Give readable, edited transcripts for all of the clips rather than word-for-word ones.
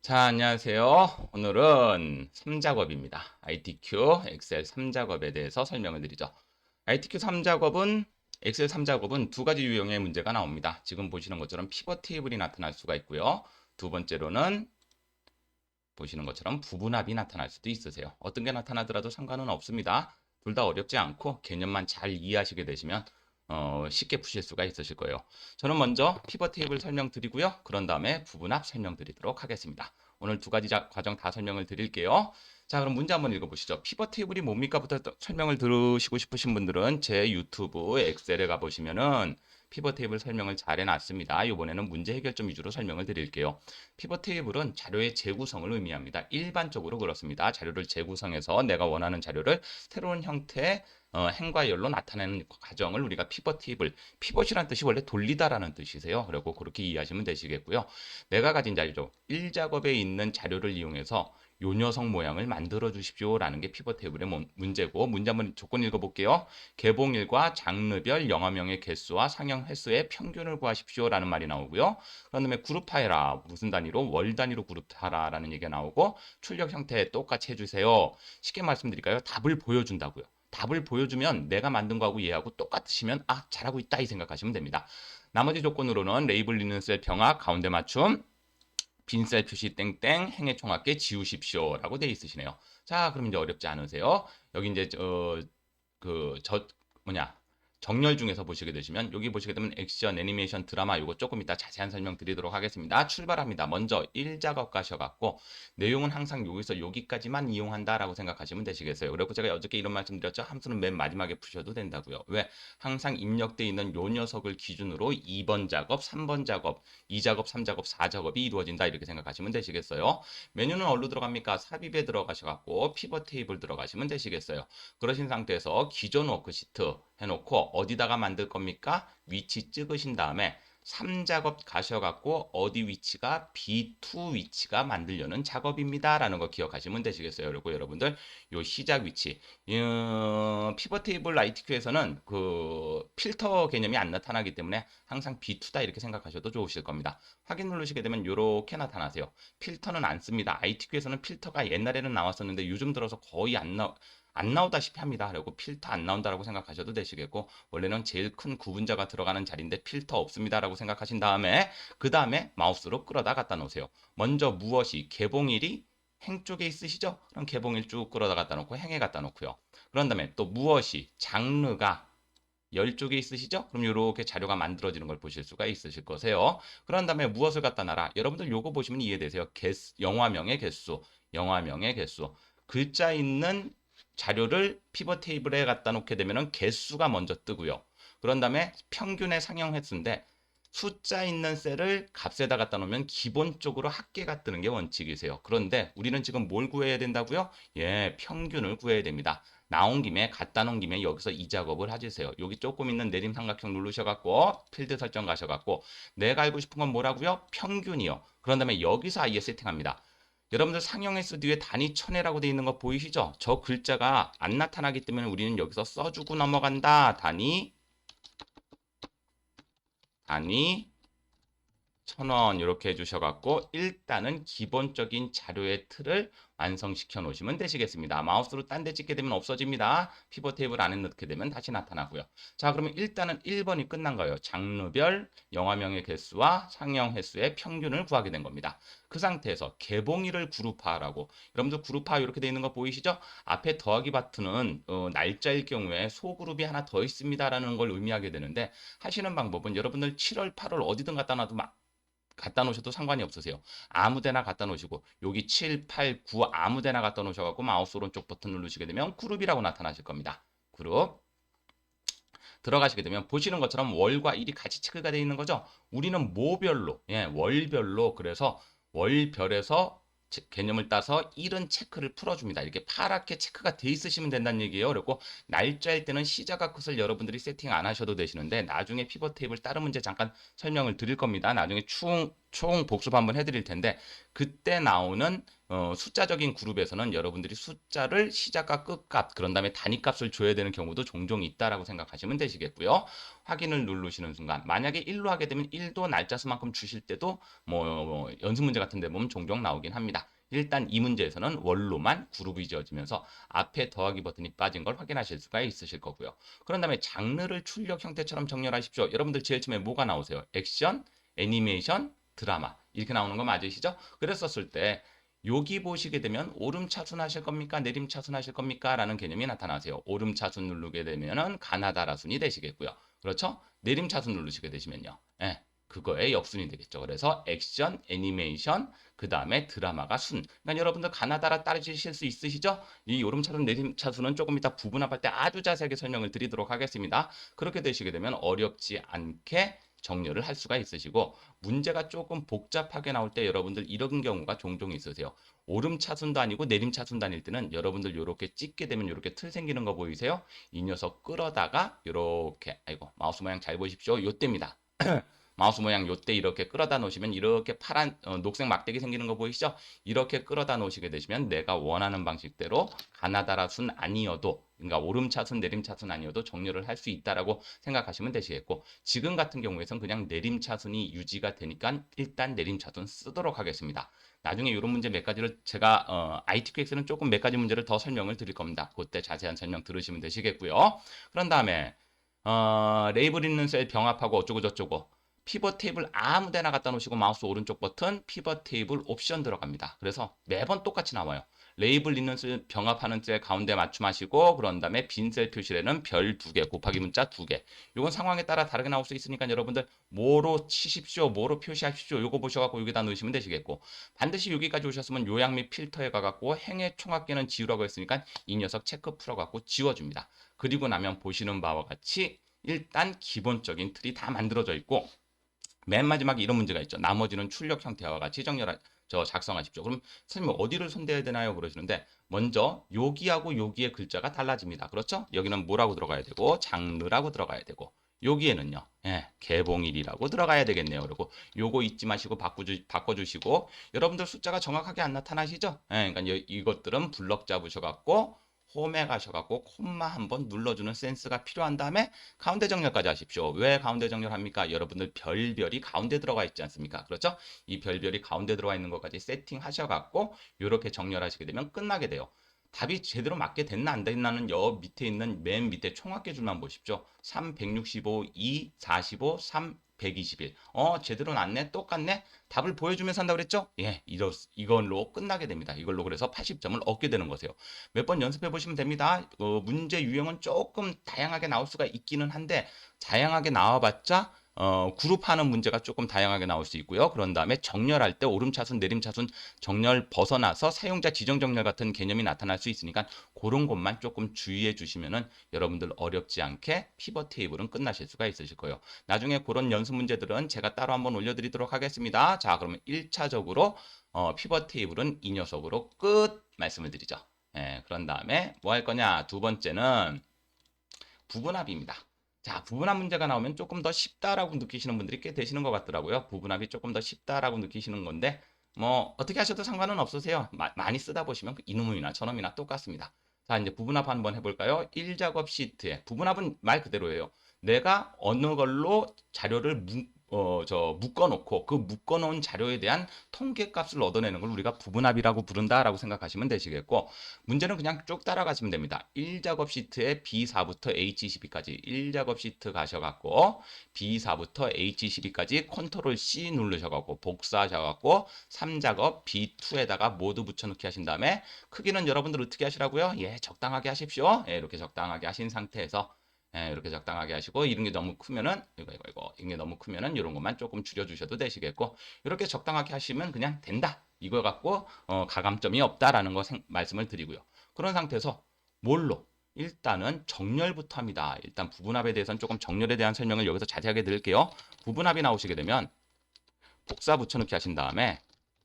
자, 안녕하세요. 오늘은 3작업입니다. ITQ 엑셀 3작업에 대해서 설명을 드리죠. ITQ 3작업은 엑셀 3작업은 두 가지 유형의 문제가 나옵니다. 지금 보시는 것처럼 피벗 테이블이 나타날 수가 있고요. 두 번째로는 보시는 것처럼 부분합이 나타날 수도 있으세요. 어떤 게 나타나더라도 상관은 없습니다. 둘 다 어렵지 않고 개념만 잘 이해하시게 되시면 쉽게 푸실 수가 있으실 거예요. 저는 먼저 피벗 테이블 설명드리고요. 그런 다음에 부분합 설명드리도록 하겠습니다. 오늘 두 가지 과정 다 설명을 드릴게요. 자, 그럼 문제 한번 읽어보시죠. 피벗 테이블이 뭡니까?부터 설명을 들으시고 싶으신 분들은 제 유튜브 엑셀에 가보시면은 피벗 테이블 설명을 잘 해놨습니다. 이번에는 문제 해결점 위주로 설명을 드릴게요. 피벗 테이블은 자료의 재구성을 의미합니다. 일반적으로 그렇습니다. 자료를 재구성해서 내가 원하는 자료를 새로운 형태의 행과 열로 나타내는 과정을 우리가 피벗 테이블, 피벗이란 뜻이 원래 돌리다라는 뜻이세요. 그리고 그렇게 이해하시면 되시겠고요. 내가 가진 자료, 1작업에 있는 자료를 이용해서 요 녀석 모양을 만들어 주십시오라는 게 피벗 테이블의 문제고, 문제 한번 조건 읽어볼게요. 개봉일과 장르별 영화명의 개수와 상영 횟수의 평균을 구하십시오라는 말이 나오고요. 그런 다음에 그룹화해라. 무슨 단위로? 월 단위로 그룹하라라는 얘기가 나오고, 출력 형태 똑같이 해주세요. 쉽게 말씀드릴까요? 답을 보여준다고요. 답을 보여주면 내가 만든 거하고 얘하고 똑같으시면 잘하고 있다 이 생각하시면 됩니다. 나머지 조건으로는 레이블 있는 셀 병합, 가운데 맞춤, 빈셀 표시 땡땡, 행의 총합계 지우십시오라고 돼 있으시네요. 자, 그럼 이제 어렵지 않으세요? 여기 이제 뭐냐, 정렬 중에서 보시게 되시면 여기 보시게 되면 액션, 애니메이션, 드라마 이거 조금 이따 자세한 설명 드리도록 하겠습니다. 출발합니다. 먼저 1작업 가셔갖고 내용은 항상 여기서 여기까지만 이용한다라고 생각하시면 되시겠어요. 그리고 제가 어저께 이런 말씀 드렸죠. 함수는 맨 마지막에 푸셔도 된다고요. 왜? 항상 입력되어 있는 요 녀석을 기준으로 2번 작업, 3번 작업, 2작업, 3작업, 4작업이 이루어진다 이렇게 생각하시면 되시겠어요. 메뉴는 어디로 들어갑니까? 삽입에 들어가셔갖고 피벗 테이블 들어가시면 되시겠어요. 그러신 상태에서 기존 워크시트 해놓고 어디다가 만들 겁니까? 위치 찍으신 다음에 3작업 가셔갖고 어디 위치가 B2 위치가 만들려는 작업입니다. 라는 거 기억하시면 되시겠어요. 그리고 여러분들 요 시작 위치 피벗 테이블 ITQ에서는 그 필터 개념이 안 나타나기 때문에 항상 B2다 이렇게 생각하셔도 좋으실 겁니다. 확인 누르시게 되면 이렇게 나타나세요. 필터는 안 씁니다. ITQ에서는 필터가 옛날에는 나왔었는데 요즘 들어서 거의 안 나오다시피 합니다. 그리고 필터 안 나온다라고 생각하셔도 되시겠고, 원래는 제일 큰 구분자가 들어가는 자리인데 필터 없습니다라고 생각하신 다음에 그 다음에 마우스로 끌어다 갖다 놓으세요. 먼저 무엇이 개봉일이 행 쪽에 있으시죠? 그럼 개봉일 쭉 끌어다 갖다 놓고 행에 갖다 놓고요. 그런 다음에 또 무엇이 장르가 열 쪽에 있으시죠? 그럼 이렇게 자료가 만들어지는 걸 보실 수가 있으실 거세요. 그런 다음에 무엇을 갖다 놔라? 여러분들 요거 보시면 이해되세요. 영화명의 개수, 영화명의 개수. 글자 있는 자료를 피벗 테이블에 갖다 놓게 되면 개수가 먼저 뜨고요. 그런 다음에 평균의 상형 횟수인데 숫자 있는 셀을 값에다 갖다 놓으면 기본적으로 합계가 뜨는 게 원칙이세요. 그런데 우리는 지금 뭘 구해야 된다고요? 예, 평균을 구해야 됩니다. 나온 김에 갖다 놓은 김에 여기서 이 작업을 해주세요. 여기 조금 있는 내림 삼각형 누르셔갖고 필드 설정 가셔갖고 내가 알고 싶은 건 뭐라고요? 평균이요. 그런 다음에 여기서 아예 세팅합니다. 여러분들 상형 횟수 뒤에 단위 천회라고 되어 있는 거 보이시죠? 저 글자가 안 나타나기 때문에 우리는 여기서 써주고 넘어간다. 단위 1,000원 이렇게 해주셔갖고 일단은 기본적인 자료의 틀을 완성시켜 놓으시면 되시겠습니다. 마우스로 딴 데 찍게 되면 없어집니다. 피벗 테이블 안에 넣게 되면 다시 나타나고요. 자, 그러면 일단은 1번이 끝난 거예요. 장르별 영화명의 개수와 상영 횟수의 평균을 구하게 된 겁니다. 그 상태에서 개봉일을 그룹화하라고. 여러분들 그룹화 이렇게 되어 있는 거 보이시죠? 앞에 더하기 버튼은 날짜일 경우에 소그룹이 하나 더 있습니다라는 걸 의미하게 되는데, 하시는 방법은 여러분들 7월, 8월 어디든 갖다 놔도 갖다 놓으셔도 상관이 없으세요. 아무 데나 갖다 놓으시고 여기 7, 8, 9 아무 데나 갖다 놓으셔갖고 마우스 오른쪽 버튼 누르시게 되면 그룹이라고 나타나실 겁니다. 그룹 들어가시게 되면 보시는 것처럼 월과 일이 같이 체크가 되어 있는 거죠. 우리는 모별로, 월별로, 그래서 월별에서 개념을 따서 일은 체크를 풀어줍니다. 이렇게 파랗게 체크가 돼 있으시면 된다는 얘기예요. 그리고 날짜일 때는 시작과 끝을 여러분들이 세팅 안 하셔도 되시는데 나중에 피벗 테이블 다른 문제 잠깐 설명을 드릴 겁니다. 나중에 총 복습 한번 해드릴 텐데 그때 나오는 숫자적인 그룹에서는 여러분들이 숫자를 시작과 끝값 그런 다음에 단위값을 줘야 되는 경우도 종종 있다라고 생각하시면 되시겠고요. 확인을 누르시는 순간 만약에 1로 하게 되면 1도 날짜 수만큼 주실 때도 뭐 연습 문제 같은 데 보면 종종 나오긴 합니다. 일단 이 문제에서는 월로만 그룹이 지어지면서 앞에 더하기 버튼이 빠진 걸 확인하실 수가 있으실 거고요. 그런 다음에 장르를 출력 형태처럼 정렬하십시오. 여러분들 제일 처음에 뭐가 나오세요? 액션, 애니메이션, 드라마 이렇게 나오는 거 맞으시죠? 그랬었을 때 여기 보시게 되면 오름차순 하실 겁니까? 내림차순 하실 겁니까? 라는 개념이 나타나세요. 오름차순 누르게 되면은 가나다라순이 되시겠고요. 그렇죠? 내림차순 누르시게 되시면요. 예, 그거의 역순이 되겠죠. 그래서 액션, 애니메이션, 그 다음에 드라마가 순. 그러니까 여러분들 가나다라 따르실 수 있으시죠? 이 오름차순, 내림차순은 조금 이따 부분합할 때 아주 자세하게 설명을 드리도록 하겠습니다. 그렇게 되시게 되면 어렵지 않게 정렬을 할 수가 있으시고 문제가 조금 복잡하게 나올 때 여러분들 이런 경우가 종종 있으세요. 오름차순도 아니고 내림차순도 아닐 때는 여러분들 이렇게 찍게 되면 이렇게 틀 생기는 거 보이세요? 이 녀석 끌어다가 이렇게 아이고 마우스 모양 잘 보십시오. 요때입니다. 마우스 모양 요때 이렇게 끌어다 놓으시면 이렇게 파란 녹색 막대기 생기는 거 보이시죠? 이렇게 끌어다 놓으시게 되시면 내가 원하는 방식대로 가나다라 순 아니어도 그러니까 오름차순 내림차순 아니어도 정렬을 할 수 있다라고 생각하시면 되시겠고 지금 같은 경우에선 그냥 내림차순이 유지가 되니까 일단 내림차순 쓰도록 하겠습니다. 나중에 이런 문제 몇 가지를 제가 ITQX는 조금 몇 가지 문제를 더 설명을 드릴 겁니다. 그때 자세한 설명 들으시면 되시겠고요. 그런 다음에 레이블 있는 셀 병합하고 어쩌고 저쩌고 피벗 테이블 아무 데나 갖다 놓으시고 마우스 오른쪽 버튼 피벗 테이블 옵션 들어갑니다. 그래서 매번 똑같이 나와요. 레이블 있는 셀 병합하는 셀 가운데 맞춤하시고 그런 다음에 빈 셀 표시에는 별 2개 곱하기 문자 2개. 이건 상황에 따라 다르게 나올 수 있으니까 여러분들 뭐로 치십시오. 뭐로 표시하십시오. 요거 보셔갖고 여기다 넣으시면 되시겠고 반드시 여기까지 오셨으면 요약 및 필터에 가갖고 행의 총합계는 지우라고 했으니까 이 녀석 체크 풀어갖고 지워줍니다. 그리고 나면 보시는 바와 같이 일단 기본적인 틀이 다 만들어져 있고 맨 마지막에 이런 문제가 있죠. 나머지는 출력 형태와 같이 작성하십시오. 그럼 선생님 어디를 손대야 되나요? 그러시는데 먼저 여기하고 여기의 글자가 달라집니다. 그렇죠? 여기는 뭐라고 들어가야 되고 장르라고 들어가야 되고 여기에는요. 개봉일이라고 들어가야 되겠네요. 그리고 요거 잊지 마시고 바꿔주시고 여러분들 숫자가 정확하게 안 나타나시죠? 그러니까 이것들은 블럭 잡으셔갖고 홈에 가셔갖고 콤마 한번 눌러주는 센스가 필요한 다음에 가운데 정렬까지 하십시오. 왜 가운데 정렬합니까? 여러분들 별별이 가운데 들어가 있지 않습니까? 그렇죠? 이 별별이 가운데 들어가 있는 것까지 세팅하셔갖고 이렇게 정렬하시게 되면 끝나게 돼요. 답이 제대로 맞게 됐나 안 됐나는 여 밑에 있는 맨 밑에 총합계 줄만 보십시오. 3, 165, 2, 45, 3, 121. 제대로 났네? 똑같네? 답을 보여주면서 한다고 그랬죠? 예, 이걸로 끝나게 됩니다. 이걸로 그래서 80점을 얻게 되는 거세요. 몇 번 연습해 보시면 됩니다. 문제 유형은 조금 다양하게 나올 수가 있기는 한데 다양하게 나와봤자 그룹하는 문제가 조금 다양하게 나올 수 있고요. 그런 다음에 정렬할 때 오름차순, 내림차순 정렬 벗어나서 사용자 지정 정렬 같은 개념이 나타날 수 있으니까 그런 것만 조금 주의해 주시면은 여러분들 어렵지 않게 피벗 테이블은 끝나실 수가 있으실 거예요. 나중에 그런 연습 문제들은 제가 따로 한번 올려드리도록 하겠습니다. 자, 그러면 1차적으로 피벗 테이블은 이 녀석으로 끝 말씀을 드리죠. 그런 다음에 뭐 할 거냐? 두 번째는 부분합입니다. 자, 부분합 문제가 나오면 조금 더 쉽다라고 느끼시는 분들이 꽤 되시는 것 같더라고요. 부분합이 조금 더 쉽다라고 느끼시는 건데 뭐 어떻게 하셔도 상관은 없으세요. 많이 쓰다 보시면 이놈이나 저놈이나 똑같습니다. 자, 이제 부분합 한번 해볼까요? 1작업 시트에 부분합은 말 그대로예요. 내가 어느 걸로 자료를 묶어놓고 그 묶어놓은 자료에 대한 통계값을 얻어내는 걸 우리가 부분합이라고 부른다라고 생각하시면 되시겠고 문제는 그냥 쭉 따라가시면 됩니다. 1작업 시트에 B4부터 H12까지 1작업 시트 가셔갖고 B4부터 H12까지 컨트롤 C 누르셔갖고 복사하셔갖고 3작업 B2에다가 모두 붙여넣기 하신 다음에 크기는 여러분들 어떻게 하시라고요? 예, 적당하게 하십시오. 예, 이렇게 적당하게 하신 상태에서 이렇게 적당하게 하시고 이런 게 너무 크면은 이게 너무 크면은 이런 것만 조금 줄여주셔도 되시겠고 이렇게 적당하게 하시면 그냥 된다. 이거 갖고 가감점이 없다라는 거 말씀을 드리고요. 그런 상태에서 뭘로? 일단은 정렬부터 합니다. 일단 부분합에 대해서는 조금 정렬에 대한 설명을 여기서 자세하게 드릴게요. 부분합이 나오시게 되면 복사 붙여넣기 하신 다음에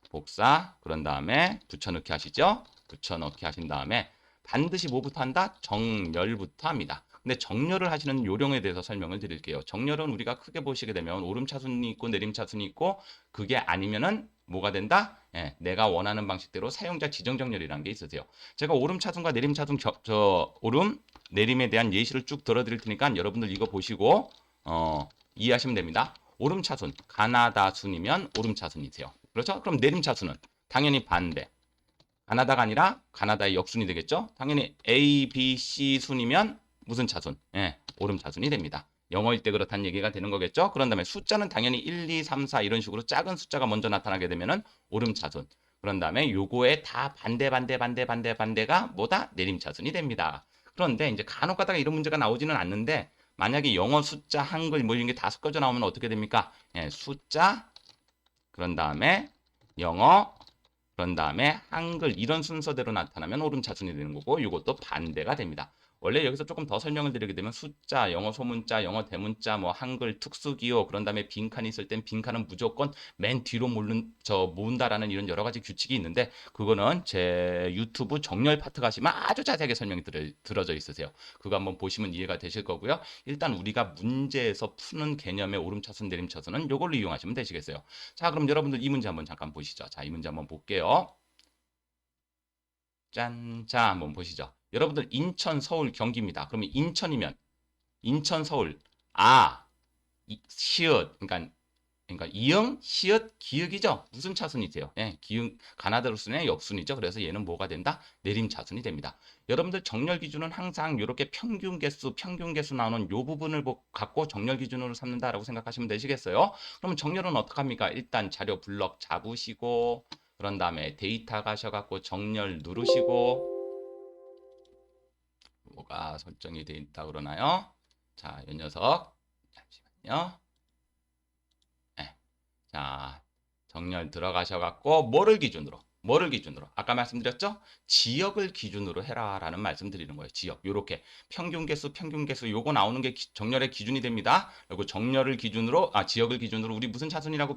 복사 그런 다음에 붙여넣기 하시죠. 붙여넣기 하신 다음에 반드시 뭐부터 한다? 정렬부터 합니다. 근데 정렬을 하시는 요령에 대해서 설명을 드릴게요. 정렬은 우리가 크게 보시게 되면 오름차순이 있고 내림차순이 있고 그게 아니면은 뭐가 된다? 예, 내가 원하는 방식대로 사용자 지정 정렬이라는 게 있으세요. 제가 오름차순과 내림차순 오름, 내림에 대한 예시를 쭉 들어드릴 테니까 여러분들 이거 보시고 이해하시면 됩니다. 오름차순, 가나다순이면 오름차순이세요. 그렇죠? 그럼 내림차순은 당연히 반대. 가나다가 아니라 가나다의 역순이 되겠죠? 당연히 A, B, C 순이면 무슨 차순? 예, 오름 차순이 됩니다. 영어일 때 그렇다는 얘기가 되는 거겠죠? 그런 다음에 숫자는 당연히 1, 2, 3, 4 이런 식으로 작은 숫자가 먼저 나타나게 되면은 오름 차순. 그런 다음에 요거에 다 반대가 뭐다? 내림 차순이 됩니다. 그런데 이제 간혹 가다가 이런 문제가 나오지는 않는데 만약에 영어, 숫자, 한글 뭐 이런 게 다 섞여져 나오면 어떻게 됩니까? 예, 숫자 그런 다음에 영어 그런 다음에 한글 이런 순서대로 나타나면 오름차순이 되는 거고 이것도 반대가 됩니다. 원래 여기서 조금 더 설명을 드리게 되면 숫자, 영어 소문자, 영어 대문자, 뭐 한글 특수기호 그런 다음에 빈칸이 있을 땐 빈칸은 무조건 맨 뒤로 모은다라는 이런 여러 가지 규칙이 있는데 그거는 제 유튜브 정렬 파트 가시면 아주 자세하게 설명이 들어져 있으세요. 그거 한번 보시면 이해가 되실 거고요. 일단 우리가 문제에서 푸는 개념의 오름차순, 내림차순은 이걸로 이용하시면 되시겠어요. 자, 그럼 여러분들 이 문제 한번 잠깐 보시죠. 자, 이 문제 한번 볼게요. 짠. 자, 한번 보시죠. 여러분들 인천, 서울, 경기입니다. 그러면 인천이면 인천, 서울 시읒 그러니까 이응, 시읒, 기역이죠. 무슨 차순이세요? 예, 기역 가나다로순의 역순이죠. 그래서 얘는 뭐가 된다? 내림 차순이 됩니다. 여러분들 정렬 기준은 항상 이렇게 평균 개수 나오는 요 부분을 갖고 정렬 기준으로 삼는다라고 생각하시면 되시겠어요? 그러면 정렬은 어떻게 합니까? 일단 자료 블럭 잡으시고 그런 다음에 데이터 가셔갖고 정렬 누르시고 뭐가 설정이 되어 있다 그러나요? 자, 이 녀석 잠시만요. 네. 자, 정렬 들어가셔갖고 뭐를 기준으로 아까 말씀드렸죠? 지역을 기준으로 해라라는 말씀 드리는 거예요. 지역 요렇게 평균 개수 요거 나오는 게 정렬의 기준이 됩니다. 그리고 정렬을 기준으로 지역을 기준으로 우리 무슨 차순이라고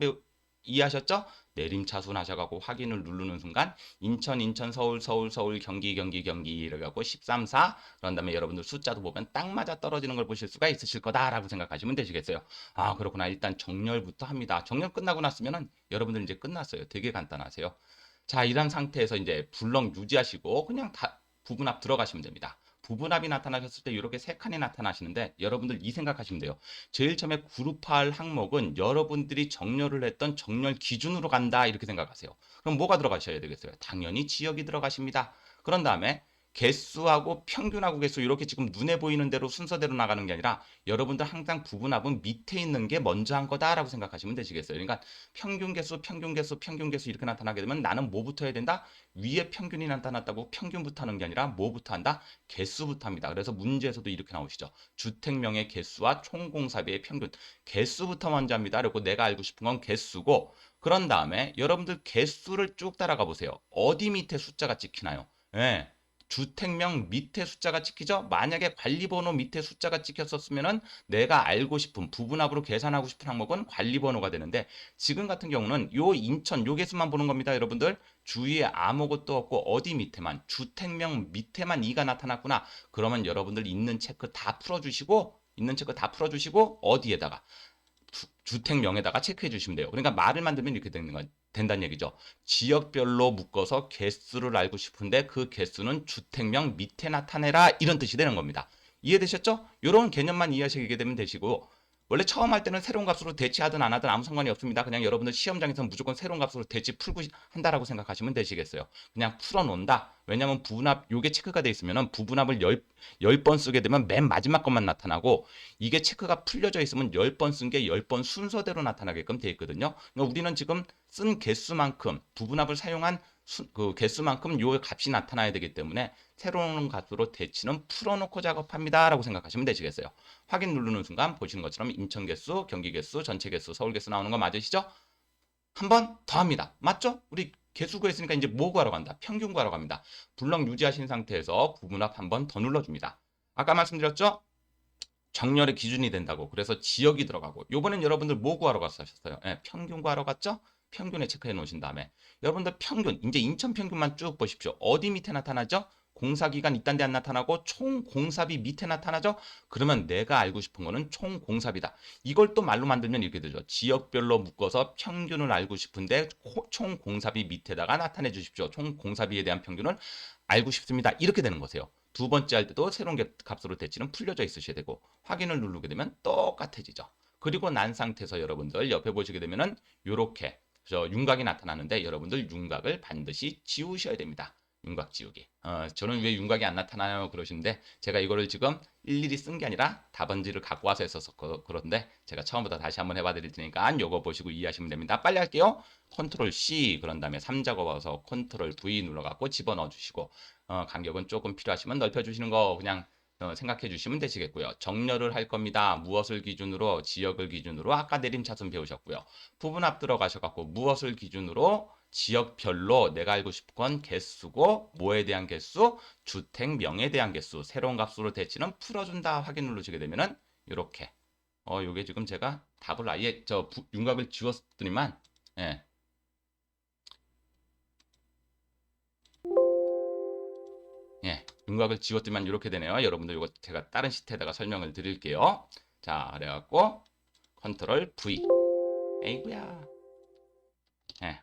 이해하셨죠? 내림 차순 하셔가고 확인을 누르는 순간 인천, 서울, 경기 이래갖고 13, 4 그런 다음에 여러분들 숫자도 보면 딱 맞아 떨어지는 걸 보실 수가 있으실 거다라고 생각하시면 되시겠어요. 아 그렇구나. 일단 정렬부터 합니다. 정렬 끝나고 났으면은 여러분들 이제 끝났어요. 되게 간단하세요. 자 이런 상태에서 이제 블럭 유지하시고 그냥 다 부분합 들어가시면 됩니다. 부분합이 나타나셨을 때 이렇게 세 칸이 나타나시는데 여러분들 이 생각하시면 돼요. 제일 처음에 그룹할 항목은 여러분들이 정렬을 했던 정렬 기준으로 간다 이렇게 생각하세요. 그럼 뭐가 들어가셔야 되겠어요? 당연히 지역이 들어가십니다. 그런 다음에 개수하고 평균하고 개수 이렇게 지금 눈에 보이는 대로 순서대로 나가는 게 아니라 여러분들 항상 부분합은 밑에 있는 게 먼저 한 거다라고 생각하시면 되시겠어요. 그러니까 평균 개수 이렇게 나타나게 되면 나는 뭐부터 해야 된다? 위에 평균이 나타났다고 평균부터 하는 게 아니라 뭐부터 한다? 개수부터 합니다. 그래서 문제에서도 이렇게 나오시죠. 주택명의 개수와 총공사비의 평균. 개수부터 먼저 합니다. 그리고 내가 알고 싶은 건 개수고 그런 다음에 여러분들 개수를 쭉 따라가 보세요. 어디 밑에 숫자가 찍히나요? 예. 주택명 밑에 숫자가 찍히죠? 만약에 관리번호 밑에 숫자가 찍혔었으면은 내가 알고 싶은 부분합으로 계산하고 싶은 항목은 관리번호가 되는데 지금 같은 경우는 요 인천 요 개수만 보는 겁니다. 여러분들 주위에 아무것도 없고 어디 밑에만 주택명 밑에만 2가 나타났구나. 그러면 여러분들 있는 체크 다 풀어주시고 어디에다가 주택명에다가 체크해 주시면 돼요. 그러니까 말을 만들면 이렇게 된다는 얘기죠. 지역별로 묶어서 개수를 알고 싶은데 그 개수는 주택명 밑에 나타내라 이런 뜻이 되는 겁니다. 이해되셨죠? 이런 개념만 이해하시게 되면 되시고 원래 처음 할 때는 새로운 값으로 대치하든 안 하든 아무 상관이 없습니다. 그냥 여러분들 시험장에서 무조건 새로운 값으로 대치 풀고 한다라고 생각하시면 되시겠어요. 그냥 풀어놓는다. 왜냐하면 부분합 요게 체크가 돼 있으면 부분합을 10번 쓰게 되면 맨 마지막 것만 나타나고 이게 체크가 풀려져 있으면 10번 쓴 게 10번 순서대로 나타나게끔 돼 있거든요. 그러니까 우리는 지금 쓴 개수만큼 부분합을 사용한 그 개수만큼 요 값이 나타나야 되기 때문에 새로운 값으로 대치는 풀어놓고 작업합니다 라고 생각하시면 되시겠어요. 확인 누르는 순간 보시는 것처럼 인천 개수, 경기 개수, 전체 개수, 서울 개수 나오는 거 맞으시죠? 한 번 더 합니다. 맞죠? 우리 개수 구했으니까 이제 뭐 구하러 간다? 평균 구하러 갑니다. 블럭 유지하신 상태에서 부분합 한 번 더 눌러줍니다. 아까 말씀드렸죠? 정렬의 기준이 된다고. 그래서 지역이 들어가고. 요번엔 여러분들 뭐 구하러 갔었어요? 예, 평균 구하러 갔죠? 평균에 체크해 놓으신 다음에 여러분들 평균, 이제 인천 평균만 쭉 보십시오. 어디 밑에 나타나죠? 공사기간 이딴 데 안 나타나고 총 공사비 밑에 나타나죠? 그러면 내가 알고 싶은 거는 총 공사비다. 이걸 또 말로 만들면 이렇게 되죠. 지역별로 묶어서 평균을 알고 싶은데 총 공사비 밑에다가 나타내 주십시오. 총 공사비에 대한 평균을 알고 싶습니다. 이렇게 되는 거세요. 두 번째 할 때도 새로운 값으로 대치는 풀려져 있으셔야 되고 확인을 누르게 되면 똑같아지죠. 그리고 난 상태에서 여러분들 옆에 보시게 되면은 이렇게 윤곽이 나타나는데 여러분들 윤곽을 반드시 지우셔야 됩니다. 윤곽 지우기. 저는 왜 윤곽이 안 나타나요? 그러시는데 제가 이거를 지금 일일이 쓴 게 아니라 답안지를 갖고 와서 했어서 그런데 제가 처음부터 다시 한번 해봐 드릴 테니까 요거 보시고 이해하시면 됩니다. 빨리 할게요. 컨트롤 C 그런 다음에 3작업 와서 컨트롤 V 눌러갖고 집어넣어 주시고 간격은 조금 필요하시면 넓혀 주시는 거 그냥 생각해 주시면 되시겠고요. 정렬을 할 겁니다. 무엇을 기준으로 지역을 기준으로 아까 내림차순 배우셨고요. 부분합 들어가셔갖고 무엇을 기준으로 지역별로 내가 알고 싶은 건 개수고 뭐에 대한 개수, 주택명에 대한 개수, 새로운 값으로 대치는 풀어준다 확인 누르시게 되면은 이렇게 요게 지금 제가 답을 아예 윤곽을 지웠더니만 예. 예, 윤곽을 지웠더니만 이렇게 되네요. 여러분들 이거 제가 다른 시트에다가 설명을 드릴게요. 자, 그래갖고 컨트롤 V 에이구야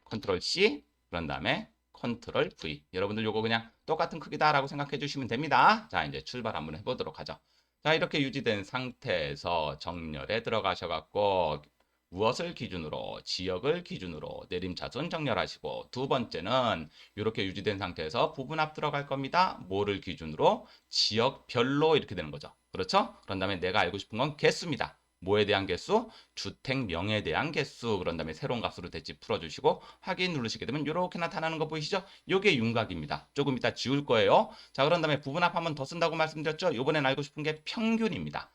컨트롤 C 그런 다음에 컨트롤 V 여러분들 요거 그냥 똑같은 크기다라고 생각해 주시면 됩니다. 자 이제 출발 한번 해보도록 하죠. 자 이렇게 유지된 상태에서 정렬에 들어가셔갖고 무엇을 기준으로 지역을 기준으로 내림차순 정렬하시고 두 번째는 이렇게 유지된 상태에서 부분합 들어갈 겁니다. 뭐를 기준으로 지역별로 이렇게 되는 거죠. 그렇죠? 그런 다음에 내가 알고 싶은 건 개수입니다. 뭐에 대한 개수? 주택명에 대한 개수. 그런 다음에 새로운 값으로 대치 풀어주시고 확인 누르시게 되면 이렇게 나타나는 거 보이시죠? 이게 윤곽입니다. 조금 이따 지울 거예요. 자, 그런 다음에 부분합 한번 더 쓴다고 말씀드렸죠? 이번엔 알고 싶은 게 평균입니다.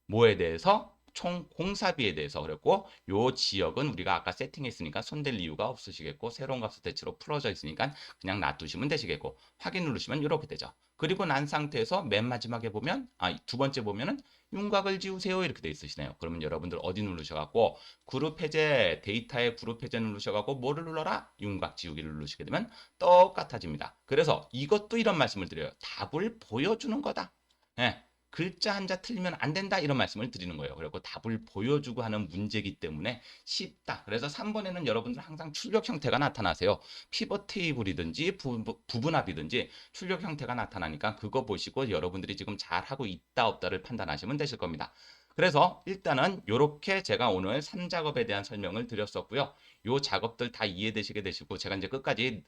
뭐에 대해서? 총 공사비에 대해서 그랬고 요 지역은 우리가 아까 세팅했으니까 손댈 이유가 없으시겠고 새로운 값을 대치로 풀어져 있으니까 그냥 놔두시면 되시겠고 확인 누르시면 이렇게 되죠. 그리고 난 상태에서 맨 마지막에 보면 두 번째 보면은 윤곽을 지우세요 이렇게 돼 있으시네요. 그러면 여러분들 어디 누르셔갖고 그룹 해제 데이터의 그룹 해제 누르셔갖고 뭐를 눌러라? 윤곽 지우기를 누르시게 되면 똑같아집니다. 그래서 이것도 이런 말씀을 드려요. 답을 보여주는 거다. 예. 글자 한자 틀리면 안 된다 이런 말씀을 드리는 거예요. 그리고 답을 보여주고 하는 문제이기 때문에 쉽다. 그래서 3번에는 여러분들 항상 출력 형태가 나타나세요. 피벗 테이블이든지 부분합이든지 출력 형태가 나타나니까 그거 보시고 여러분들이 지금 잘하고 있다 없다를 판단하시면 되실 겁니다. 그래서 일단은 이렇게 제가 오늘 3작업에 대한 설명을 드렸었고요. 요 작업들 다 이해되시게 되시고 제가 이제 끝까지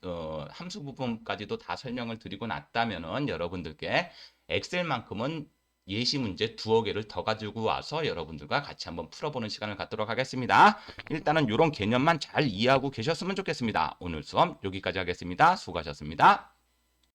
함수 부분까지도 다 설명을 드리고 났다면은 여러분들께 엑셀만큼은 예시 문제 두어 개를 더 가지고 와서 여러분들과 같이 한번 풀어보는 시간을 갖도록 하겠습니다. 일단은 이런 개념만 잘 이해하고 계셨으면 좋겠습니다. 오늘 수업 여기까지 하겠습니다. 수고하셨습니다.